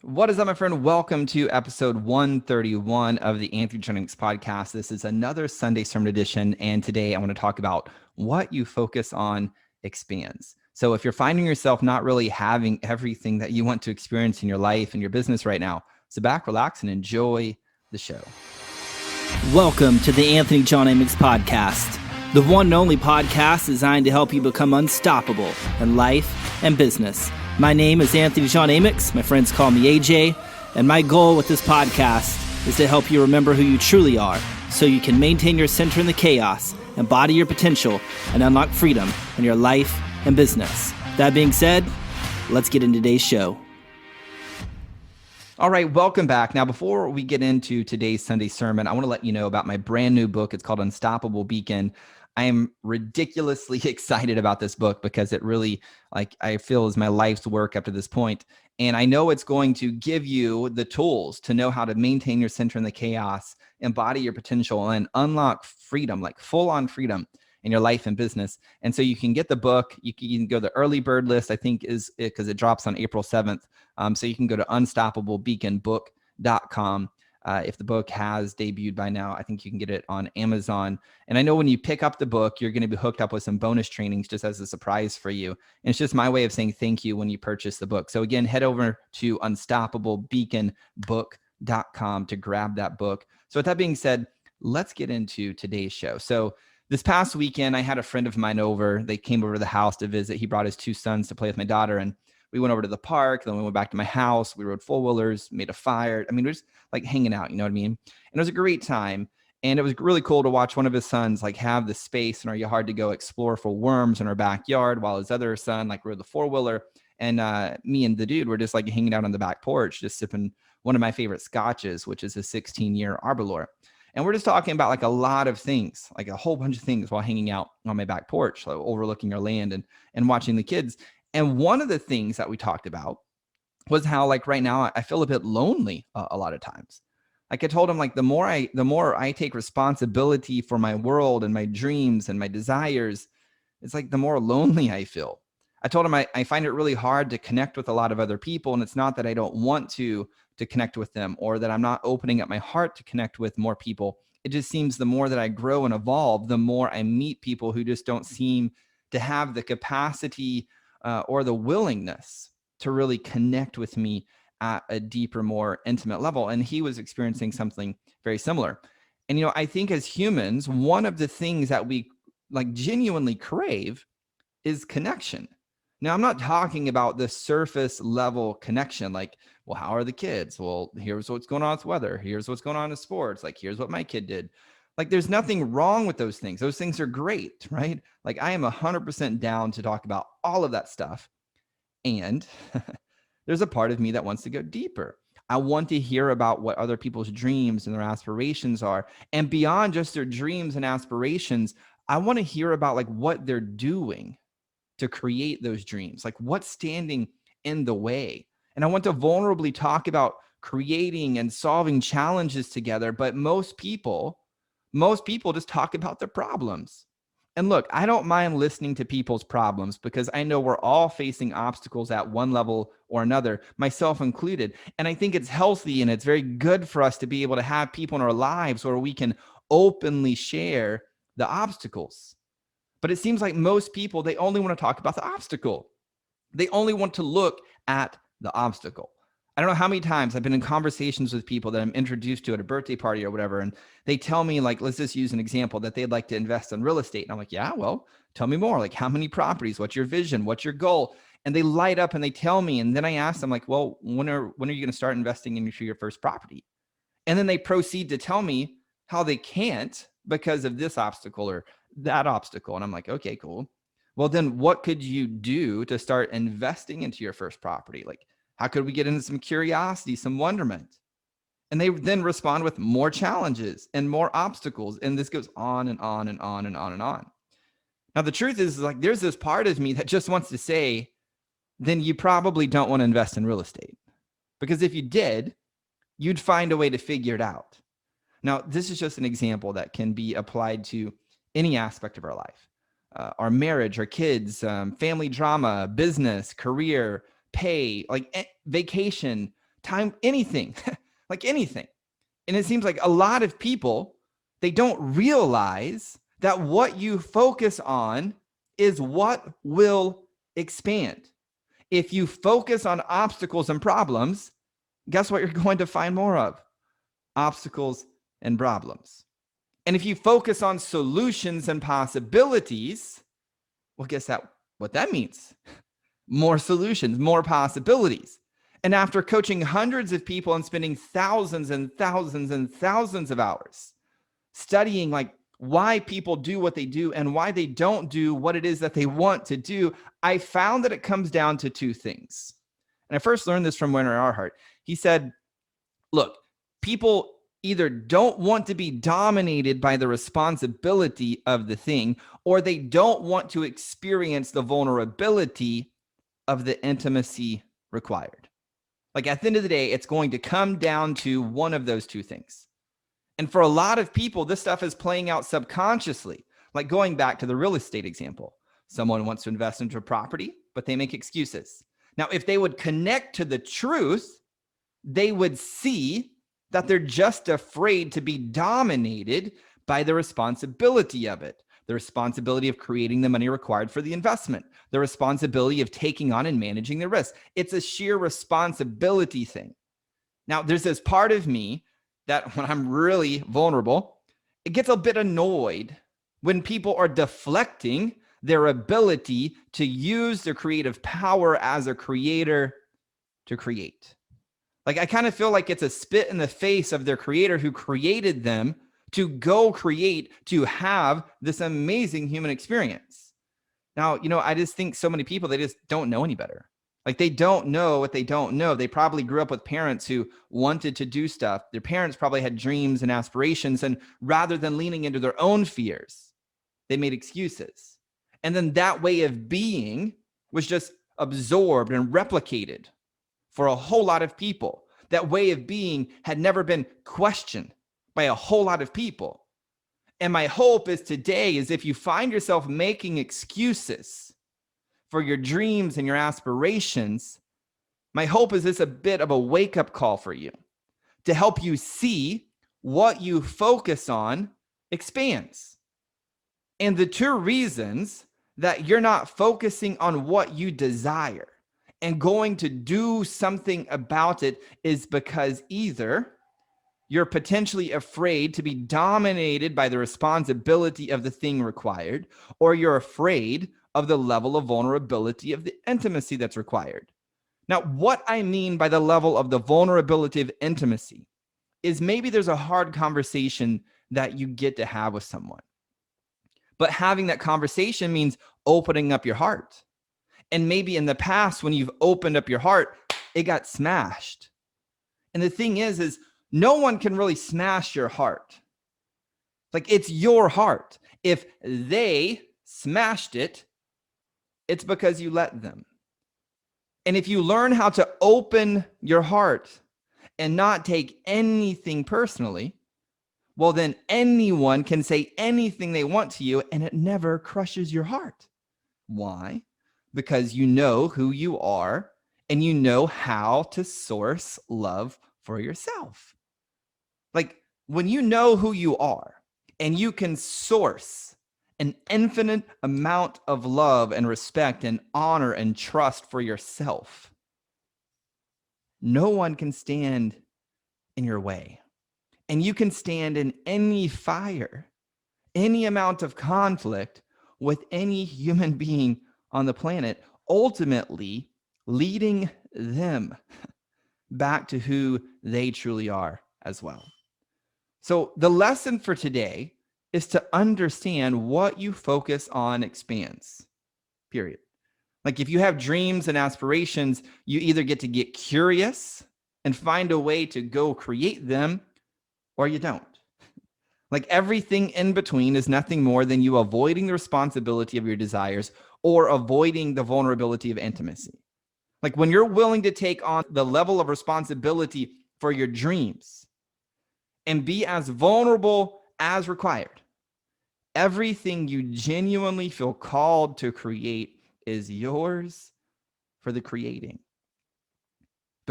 What is up, my friend? Welcome to episode 131 of the Anthony Jennings podcast. This is another Sunday sermon edition, and today I want to talk about what you focus on expands. So if you're finding yourself not really having everything that you want to experience in your life and your business right now, sit back, relax, and enjoy the show. Welcome to the Anthony John Amix podcast, the one and only podcast designed to help you become unstoppable in life and business. My name is Anthony John Amix. My friends call me AJ, and my goal with this podcast is to help you remember who you truly are so you can maintain your center in the chaos, embody your potential, and unlock freedom in your life and business. That being said, let's get into today's show. All right, welcome back. Now, before we get into today's Sunday sermon, I want to let you know about my brand new book. It's called Unstoppable Beacon. I am ridiculously excited about this book because it really, I feel is my life's work up to this point. And I know it's going to give you the tools to know how to maintain your center in the chaos, embody your potential, and unlock freedom, like full-on freedom in your life and business. And so you can get the book. You can go to the early bird list, I think is it, because it drops on April 7th. So you can go to unstoppablebeaconbook.com. If the book has debuted by now, I think you can get it on Amazon. And I know when you pick up the book, you're going to be hooked up with some bonus trainings just as a surprise for you. And it's just my way of saying thank you when you purchase the book. So again, head over to unstoppablebeaconbook.com to grab that book. So with that being said, let's get into today's show. So this past weekend, I had a friend of mine over. They came over to the house to visit. He brought his two sons to play with my daughter, and we went over to the park. Then we went back to my house. We rode four-wheelers, made a fire. I mean, we're just like hanging out, you know what I mean? And it was a great time. And it was really cool to watch one of his sons like have the space in our yard to go explore for worms in our backyard, while his other son like rode the four-wheeler. And me and the dude were just like hanging out on the back porch, just sipping one of my favorite scotches, which is a 16-year Arbor. And we're just talking about like a lot of things, like a whole bunch of things while hanging out on my back porch, like overlooking our land and watching the kids. And one of the things that we talked about was how like right now I feel a bit lonely a lot of times. Like I told him, like the more I take responsibility for my world and my dreams and my desires, it's like the more lonely I feel. I told him I find it really hard to connect with a lot of other people. And it's not that I don't want to connect with them or that I'm not opening up my heart to connect with more people. It just seems the more that I grow and evolve, the more I meet people who just don't seem to have the capacity or the willingness to really connect with me at a deeper, more intimate level. And he was experiencing something very similar. And, you know, I think as humans, one of the things that we like genuinely crave is connection. Now, I'm not talking about the surface level connection, like, well, how are the kids? Well, here's what's going on with weather. Here's what's going on in sports. Like, here's what my kid did. Like, there's nothing wrong with those things. Those things are great, right? Like, I am 100% down to talk about all of that stuff. And there's a part of me that wants to go deeper. I want to hear about what other people's dreams and their aspirations are. And beyond just their dreams and aspirations, I want to hear about like what they're doing to create those dreams, like what's standing in the way. And I want to vulnerably talk about creating and solving challenges together. But most people just talk about their problems. And look, I don't mind listening to people's problems because I know we're all facing obstacles at one level or another, myself included. And I think it's healthy and it's very good for us to be able to have people in our lives where we can openly share the obstacles. But it seems like most people, they only want to talk about the obstacle. They only want to look at the obstacle. I don't know how many times I've been in conversations with people that I'm introduced to at a birthday party or whatever, and they tell me, like, let's just use an example, that they'd like to invest in real estate. And I'm like, yeah, well, tell me more. Like, how many properties? What's your vision? What's your goal? And they light up and they tell me. And then I ask them, like, well, when are you going to start investing into your first property? And then they proceed to tell me how they can't because of this obstacle or that obstacle. And I'm like, okay, cool. Well, then what could you do to start investing into your first property? Like, how could we get into some curiosity, some wonderment? And they then respond with more challenges and more obstacles. And this goes on and on and on and on and on. Now, the truth is, like, there's this part of me that just wants to say, then you probably don't want to invest in real estate. Because if you did, you'd find a way to figure it out. Now, this is just an example that can be applied to any aspect of our life. Our marriage, our kids, family drama, business, career, pay, like vacation, time, anything, like anything. And it seems like a lot of people, they don't realize that what you focus on is what will expand. If you focus on obstacles and problems, guess what you're going to find more of? Obstacles and problems. And if you focus on solutions and possibilities, well, guess what that means? More solutions, more possibilities. And after coaching hundreds of people and spending thousands and thousands and thousands of hours studying like why people do what they do and why they don't do what it is that they want to do, I found that it comes down to two things. And I first learned this from Werner Erhard. He said, look, people either don't want to be dominated by the responsibility of the thing, or they don't want to experience the vulnerability of the intimacy required. Like at the end of the day, it's going to come down to one of those two things. And for a lot of people, this stuff is playing out subconsciously. Like going back to the real estate example, someone wants to invest into a property, but they make excuses. Now, if they would connect to the truth, they would see that they're just afraid to be dominated by the responsibility of it, the responsibility of creating the money required for the investment, the responsibility of taking on and managing the risk. It's a sheer responsibility thing. Now, there's this part of me that when I'm really vulnerable, it gets a bit annoyed when people are deflecting their ability to use their creative power as a creator to create. Like I kind of feel like it's a spit in the face of their creator who created them to go create, to have this amazing human experience. Now, I just think so many people, they just don't know any better. Like they don't know what they don't know. They probably grew up with parents who wanted to do stuff. Their parents probably had dreams and aspirations. And rather than leaning into their own fears, they made excuses. And then that way of being was just absorbed and replicated for a whole lot of people. That way of being had never been questioned by a whole lot of people. And my hope is today is if you find yourself making excuses for your dreams and your aspirations, my hope is this a bit of a wake-up call for you to help you see what you focus on expands. And the two reasons that you're not focusing on what you desire and going to do something about it is because either you're potentially afraid to be dominated by the responsibility of the thing required, or you're afraid of the level of vulnerability of the intimacy that's required. Now, what I mean by the level of the vulnerability of intimacy is maybe there's a hard conversation that you get to have with someone. But having that conversation means opening up your heart. And maybe in the past, when you've opened up your heart, it got smashed. And the thing is no one can really smash your heart. Like it's your heart. If they smashed it, it's because you let them. And if you learn how to open your heart and not take anything personally, well, then anyone can say anything they want to you and it never crushes your heart. Why? Because you know who you are and you know how to source love for yourself. Like when you know who you are and you can source an infinite amount of love and respect and honor and trust for yourself, no one can stand in your way. And you can stand in any fire, any amount of conflict with any human being on the planet, ultimately leading them back to who they truly are as well. So the lesson for today is to understand what you focus on expands, period. Like if you have dreams and aspirations, you either get to get curious and find a way to go create them, or you don't. Like everything in between is nothing more than you avoiding the responsibility of your desires or avoiding the vulnerability of intimacy. Like when you're willing to take on the level of responsibility for your dreams and be as vulnerable as required, everything you genuinely feel called to create is yours for the creating.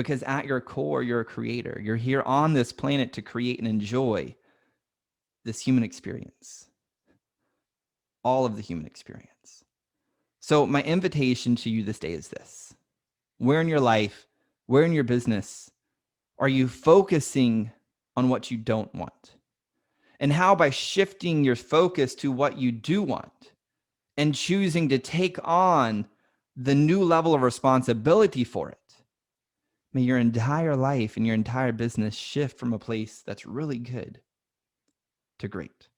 because at your core, you're a creator. You're here on this planet to create and enjoy this human experience, all of the human experience. So my invitation to you this day is this: where in your life, where in your business are you focusing on what you don't want? And how, by shifting your focus to what you do want and choosing to take on the new level of responsibility for it, may your entire life and your entire business shift from a place that's really good to great.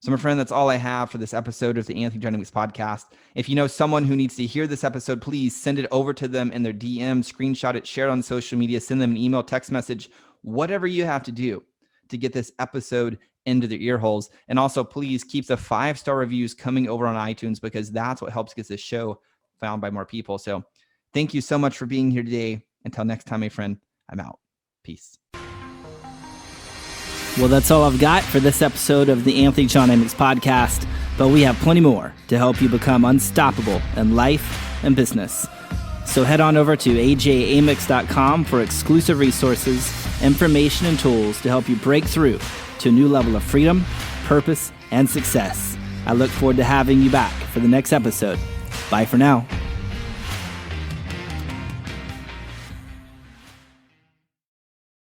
So, my friend, that's all I have for this episode of the Anthony John Amyx podcast. If you know someone who needs to hear this episode, please send it over to them in their DM, screenshot it, share it on social media, send them an email, text message, whatever you have to do to get this episode into their ear holes. And also, please keep the 5-star reviews coming over on iTunes, because that's what helps get this show found by more people. So thank you so much for being here today. Until next time, my friend, I'm out. Peace. Well, that's all I've got for this episode of the Anthony John Amyx podcast, but we have plenty more to help you become unstoppable in life and business. So head on over to ajamyx.com for exclusive resources, information, and tools to help you break through to a new level of freedom, purpose, and success. I look forward to having you back for the next episode. Bye for now.